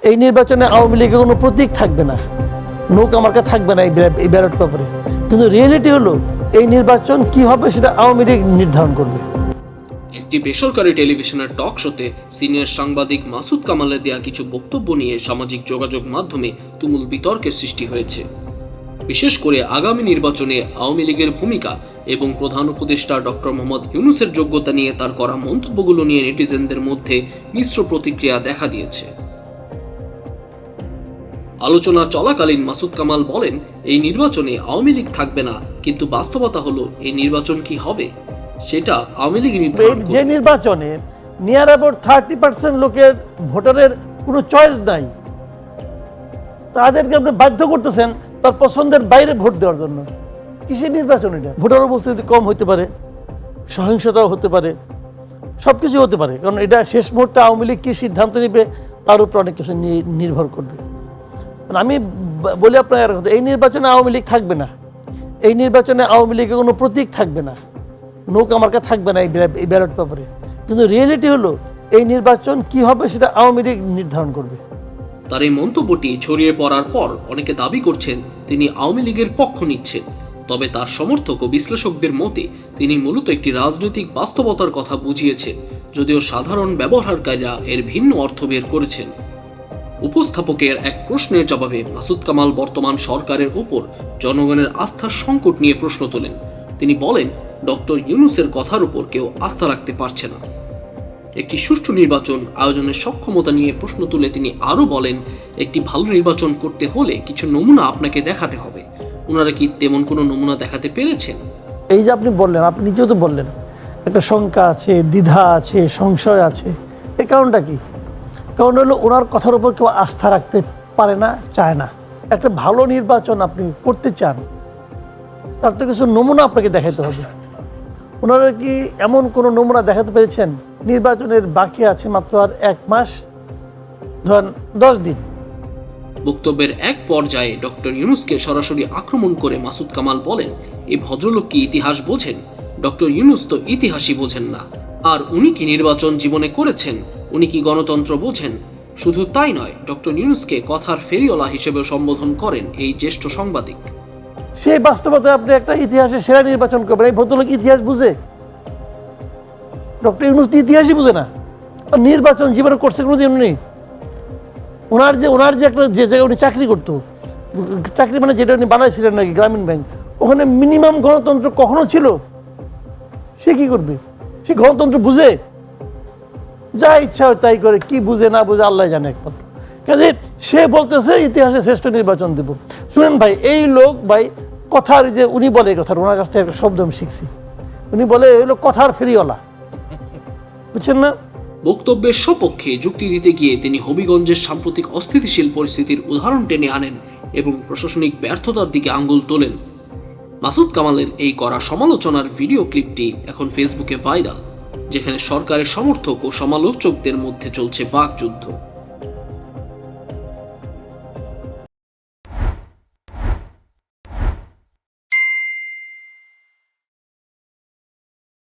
এই নির্বাচনে আওয়ামী লীগের কোনো প্রতীক থাকবে না, নৌকা মার্কা থাকবে না এই ব্যালট পেপারে। কিন্তু রিয়েলিটি হলো এই নির্বাচন কি হবে সেটা আওয়ামী লীগ নির্ধারণ করবে। একটি বেসরকারি টেলিভিশনের টক শোতে সিনিয়র সাংবাদিক মাসুদ কামালের দেয়া কিছু বক্তব্য নিয়ে সামাজিক যোগাযোগ মাধ্যমে তুমুল বিতর্কের সৃষ্টি হয়েছে। বিশেষ করে আগামী নির্বাচনে আওয়ামী লীগের ভূমিকা এবং প্রধান উপদেষ্টা ডক্টর মোহাম্মদ ইউনূসের যোগ্যতা নিয়ে তার করা মন্তব্যগুলো নিয়ে নেটিজেনদের মধ্যে মিশ্র প্রতিক্রিয়া দেখা দিয়েছে। আলোচনা চলাকালীন মাসুদ কামাল বলেন, এই নির্বাচনে আওয়ামী লীগ থাকবে না, কিন্তু বাস্তবতা হলো এই নির্বাচন কি হবে সেটা আওয়ামী লীগ নির্ধারণ করবে। যে নির্বাচনে নিয়ার অ্যাবাউট 30% লোকের ভোটারের কোনো চয়েস নাই, তাদেরকে আপনি বাধ্য করতেছেন তার পছন্দের বাইরে ভোট দেওয়ার জন্য। কিসের নির্বাচন এটা? ভোটার উপস্থিতি কম হতে পারে, সহিংসতাও হতে পারে, সব কিছু হতে পারে। কারণ এটা শেষ মুহূর্তে আওয়ামী লীগ কি সিদ্ধান্ত নেবে তার উপর অনেক কিছু নির্ভর করবে। আমি বলি আপনার কথা, এই নির্বাচনে আওয়ামী লীগ থাকবে না, এই নির্বাচনে আওয়ামী লীগের কোনো প্রতীক থাকবে না, নৌকা মার্কা থাকবে না এই ব্যালট পেপারে। কিন্তু রিয়েলিটি হলো এই নির্বাচন কি হবে সেটা আওয়ামী লীগ নির্ধারণ করবে। তার এই মন্তব্যটি ছড়িয়ে পড়ার পর অনেকে দাবি করছেন তিনি আওয়ামী লীগের পক্ষ নিচ্ছেন। তবে তার সমর্থক ও বিশ্লেষকদের মতে তিনি মূলত একটি রাজনৈতিক বাস্তবতার কথা বুঝিয়েছেন, যদিও সাধারণ ব্যবহারকারীরা এর ভিন্ন অর্থ বের করেছেন। উপস্থাপকের এক প্রশ্নের জবাবে মাসুদ কামাল বর্তমান সরকারের উপর জনগণের আস্থার সংকট নিয়ে প্রশ্ন তোলেন। তিনি বলেন, ডক্টর ইউনূসের কথার উপর কেউ আস্থা রাখতে পারছে না। একটি সুষ্ঠু নির্বাচন আয়োজনের সক্ষমতা নিয়ে প্রশ্ন তুলে তিনি আরও বলেন, একটি ভালো নির্বাচন করতে হলে কিছু নমুনা আপনাকে দেখাতে হবে। ওনারা কি তেমন কোনো নমুনা দেখাতে পেরেছেন? এই যে আপনি বললেন, আপনি নিজেও তো বললেন একটা শঙ্কা আছে, দ্বিধা আছে, সংশয় আছে। এই কারণটা কি? কারণ হলো ওনার কথার উপর কেউ আস্থা রাখতে পারে না, চায় না। একটা ভালো নির্বাচন আপনি করতে চান, তার তো কিছু নমুনা আপনাকে দেখাতে হবে। ওনারা কি এমন কোনো নমুনা দেখাতে পেরেছেন? নির্বাচনের বাকি আছে মাত্র আর 1 মাস, ধরেন 10 দিন। বক্তব্যের এক পর্যায়ে ডক্টর ইউনূসকে সরাসরি আক্রমণ করে মাসুদ কামাল বলেন, এই ভদ্রলোক কি ইতিহাস বোঝেন? ডক্টর ইউনূস তো ইতিহাসই বোঝেন না। আর উনি কি নির্বাচন জীবনে করেছেন? উনি কি গণতন্ত্র বোঝেন? শুধু তাই নয়, ডক্টর ইউনূসকে কথার ফেরিওয়ালা হিসেবে সম্বোধন করেন এই জ্যেষ্ঠ সাংবাদিক। সেই বাস্তবতায় আপনি একটা ইতিহাসে সেরা নির্বাচন করবেন, এই ভদ্রলোক ইতিহাস বুঝে? ডক্টর ইউনূস ইতিহাসই বুঝে না, আর নির্বাচন জীবনে করছে কোনোদিন উনি? ওনার যে একটা যে জায়গায় উনি চাকরি করতো, চাকরি মানে যেটা উনি বানাইছিলেন নাকি গ্রামীণ ব্যাংক, ওখানে মিনিমাম গণতন্ত্র কখনো ছিল? সে কি করবে? সে গণতন্ত্র বুঝে? যা ইচ্ছা হয় তাই করে, কি বুঝে না বুঝে আল্লাহ জানে একমাত্র। কাজে সে বলতেছে ইতিহাসে শ্রেষ্ঠ নির্বাচন দেব। শুনেন ভাই, এই লোক ভাই কথার, যে উনি বলে এই কথা, ওনার কাছ থেকে একটা শব্দ আমি শিখছি, উনি বলে এই লোক কথার ফেরিওয়ালা, বুঝছেন না? বক্তব্যের সপক্ষে যুক্তি দিতে গিয়ে তিনি হবিগঞ্জের সাম্প্রতিক অস্থিতিশীল পরিস্থিতির উদাহরণ টেনে আনেন এবং প্রশাসনিক ব্যর্থতার দিকে আঙ্গুল তোলেন। মাসুদ কামালের এই করা সমালোচনার ভিডিও ক্লিপটি এখন ফেসবুকে ভাইরাল, যেখানে সরকারের সমর্থক ও সমালোচকদের মধ্যে চলছে বাকযুদ্ধ।